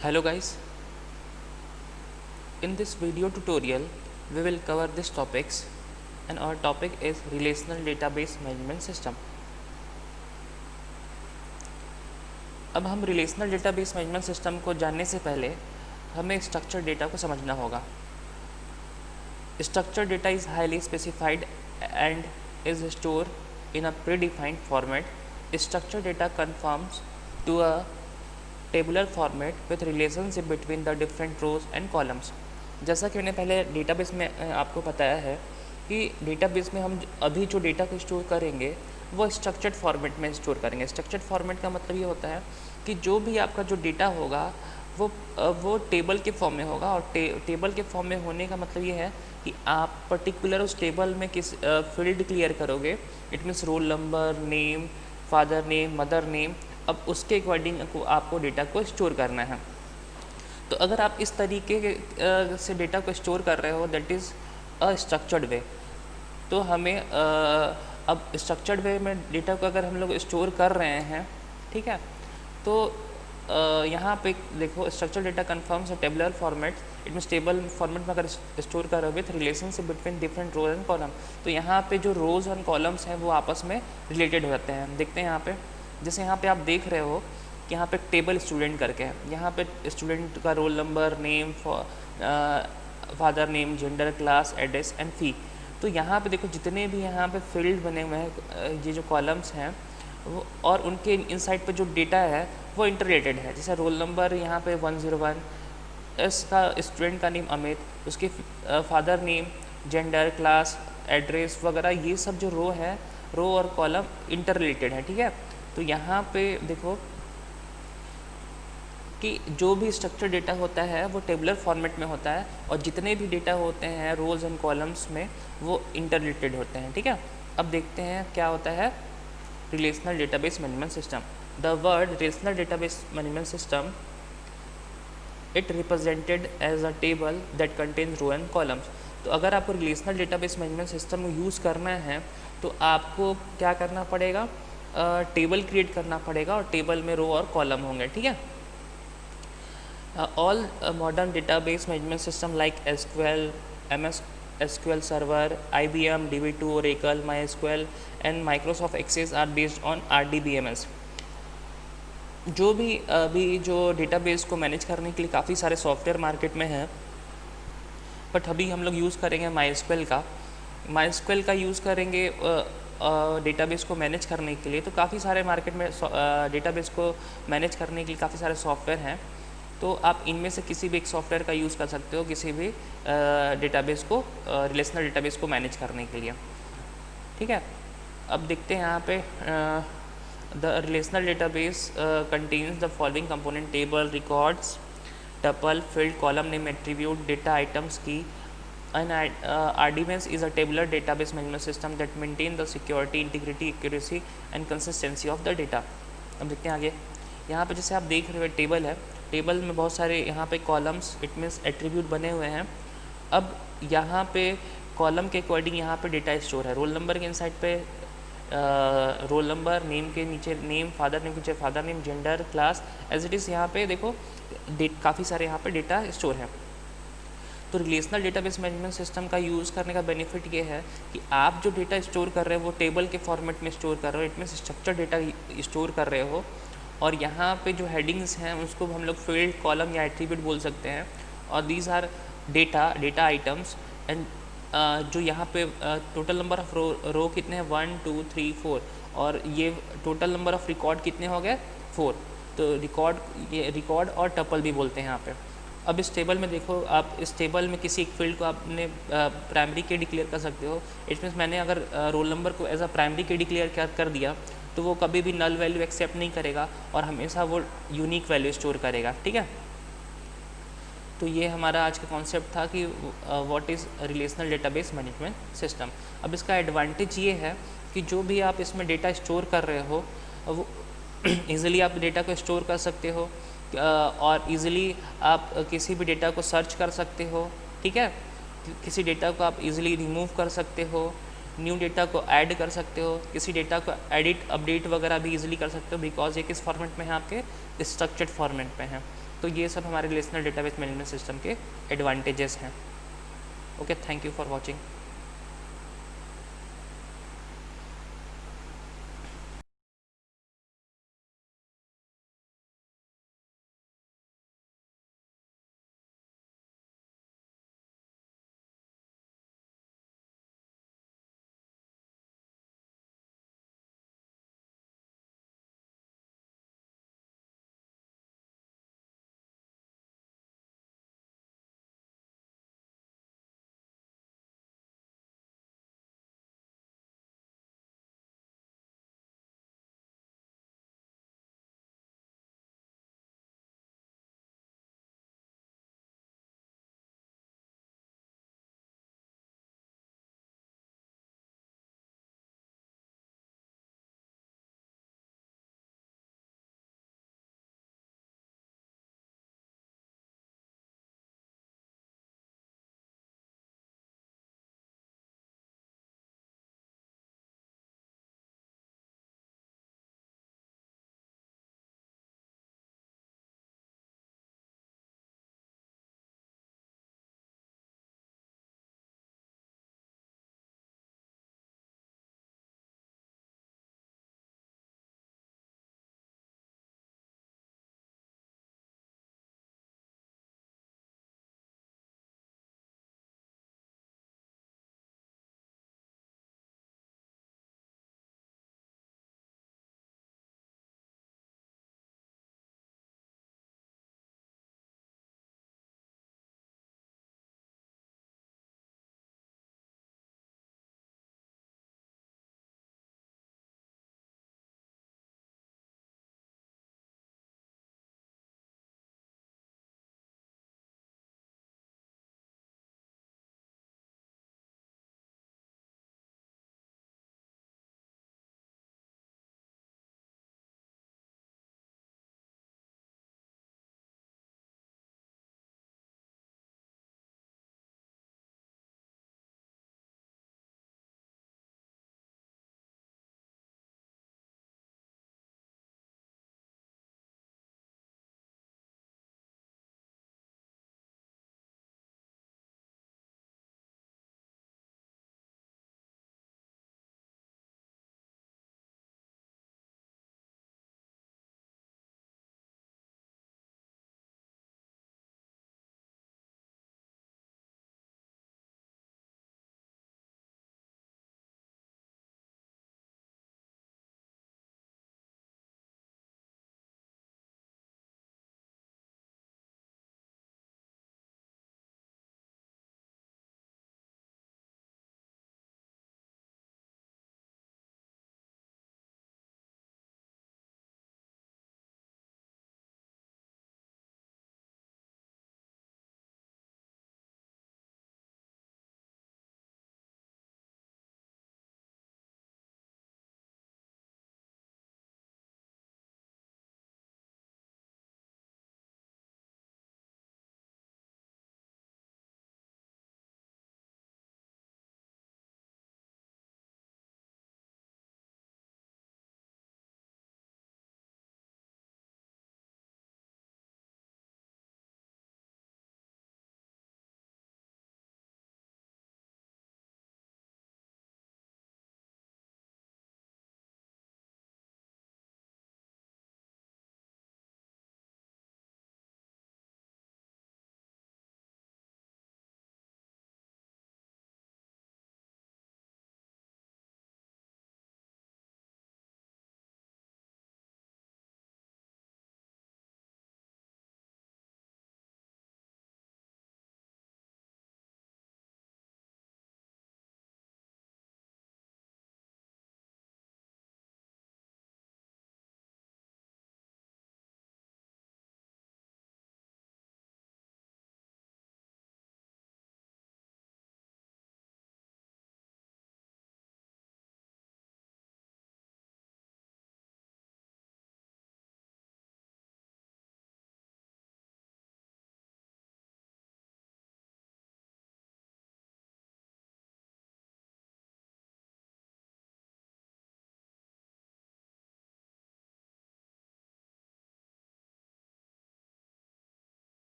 Hello guys, in this video tutorial we will cover these topics and our topic is relational database management system. अब हम relational database management system को जानने से पहले हमें structure data को समझना होगा. Structure data is highly specified and is store in a predefined format. Structure data confirms to a tabular format with relationship between the different rows and columns. जैसा कि मैंने पहले डेटाबेस में आपको बताया है कि डेटाबेस में हम अभी जो डेटा को स्टोर करेंगे वो स्ट्रक्चर्ड फॉर्मेट में स्टोर करेंगे. स्ट्रक्चर्ड फॉर्मेट का मतलब ये होता है कि जो भी आपका जो डेटा होगा वो टेबल के फॉर्म में होगा. और टेबल के फॉर्म में होने का मतलब ये है कि आप पर्टिकुलर उस टेबल में किस फील्ड क्लियर करोगे. It means role number, name, father name, mother name. अब उसके अकॉर्डिंग आपको डेटा को स्टोर करना है. तो अगर आप इस तरीके से डेटा को स्टोर कर रहे हो that is a structured way. तो हमें अब स्ट्रक्चर्ड वे में डेटा को अगर हम लोग स्टोर कर रहे हैं, ठीक है, तो यहाँ पे देखो structure data confirms a tabular format. It means table format में अगर स्टोर कर रहे हो with relationship between different rows and column. तो यहाँ पे जो रोज एंड कॉलम्स हैं वो आपस में रिलेटेड हो जाते हैं. देखते हैं यहाँ पे, जैसे यहाँ पे आप देख रहे हो कि यहाँ पे टेबल स्टूडेंट करके है. यहाँ पे स्टूडेंट का roll number, name, father name, gender, class, address and fee. तो यहाँ पे देखो जितने भी यहाँ पे फील्ड बने हुए हैं, ये जो कॉलम्स हैं वो और उनके इनसाइड पे जो डेटा है वो इंटरलेटेड है. जैसे रोल नंबर यहाँ पे 101, इसका स्टूडेंट का नेम अमित, उसके father name, gender, class, address वगैरह, ये सब जो रो और कॉलम इंटरलेटेड है. ठीक है, तो यहाँ पे देखो कि जो भी स्ट्रक्चर डेटा होता है वो टेबुलर फॉर्मेट में होता है और जितने भी डेटा होते हैं रोज एंड कॉलम्स में वो इंटरलेटेड होते हैं. ठीक है, अब देखते हैं क्या होता है relational database management system. The word relational database management system it represented as a table that contains row and columns. तो अगर आपको रिलेशनल डेटाबेस मैनेजमेंट सिस्टम को यूज़ करना है तो आपको क्या करना पड़ेगा, टेबल क्रिएट करना पड़ेगा और टेबल में रो और कॉलम होंगे. ठीक है, all modern database management system like SQL, MS SQL Server, IBM DB2, Oracle, MySQL and Microsoft Access are based on RDBMS. जो भी अभी जो डेटाबेस को मैनेज करने के लिए काफ़ी सारे सॉफ्टवेयर मार्केट में हैं, बट अभी हम लोग यूज़ करेंगे MySQL का यूज़ करेंगे डेटाबेस को मैनेज करने के लिए. तो काफ़ी सारे मार्केट में डेटाबेस को मैनेज करने के लिए काफ़ी सारे सॉफ्टवेयर हैं. तो आप इनमें से किसी भी एक सॉफ्टवेयर का यूज़ कर सकते हो किसी भी डेटाबेस को रिलेशनल डेटाबेस को मैनेज करने के लिए. ठीक है, अब देखते हैं यहाँ पे the relational database contains the following component: table, records, tuple, field, column name, attribute, data items, की. An RDBMS is a tabular database management system that maintain the security, integrity, accuracy and consistency of the data. अब देखते हैं आगे. यहाँ पे जैसे आप देख रहे हो टेबल है, टेबल में बहुत सारे यहाँ पे कॉलम्स इट मीन्स एट्रीब्यूट बने हुए हैं. अब यहाँ पे कॉलम के अकॉर्डिंग यहाँ पे डेटा स्टोर है. रोल नंबर के इनसाइड पे रोल नंबर, नेम के नीचे नेम, फादर नेम के नीचे father name, gender, class, as it is यहाँ पे देखो काफ़ी सारे यहाँ पे डेटा स्टोर है. तो रिलेशनल डेटाबेस मैनेजमेंट सिस्टम का यूज़ करने का बेनिफिट ये है कि आप जो डेटा स्टोर कर रहे हो वो टेबल के फॉर्मेट में स्टोर कर रहे हो. It means structure data store कर रहे हो और यहाँ पे जो हेडिंग्स हैं उसको हम लोग फील्ड, कॉलम या एट्रीब्यूट बोल सकते हैं. और these are data items and जो यहाँ पे टोटल नंबर ऑफ रो कितने हैं 1 2 3 4 और ये टोटल नंबर ऑफ रिकॉर्ड कितने हो गए 4. तो रिकॉर्ड और टपल भी बोलते हैं यहाँ पे. अब इस टेबल में देखो, आप इस टेबल में किसी एक फील्ड को आपने प्राइमरी के डिक्लेयर कर सकते हो. इट मीन्स मैंने अगर रोल नंबर को एज अ प्राइमरी के डिक्लेयर कर दिया तो वो कभी भी नल वैल्यू एक्सेप्ट नहीं करेगा और हमेशा वो यूनिक वैल्यू स्टोर करेगा. ठीक है, तो ये हमारा आज का कॉन्सेप्ट था कि what is relational database management system. अब इसका एडवांटेज ये है कि जो भी आप इसमें डेटा स्टोर कर रहे हो वो ईज़िली आप डेटा को स्टोर कर सकते हो और ईज़िली आप किसी भी डेटा को सर्च कर सकते हो. ठीक है, किसी डेटा को आप ईज़िली रिमूव कर सकते हो, न्यू डेटा को ऐड कर सकते हो, किसी डेटा को एडिट अपडेट वगैरह भी इजीली कर सकते हो बिकॉज ये किस फॉर्मेट में है, आपके स्ट्रक्चर्ड फॉर्मेट में है. तो ये सब हमारे रिलेशनल डेटाबेस मैनेजमेंट सिस्टम के एडवांटेजेस हैं। Okay, thank you for watching.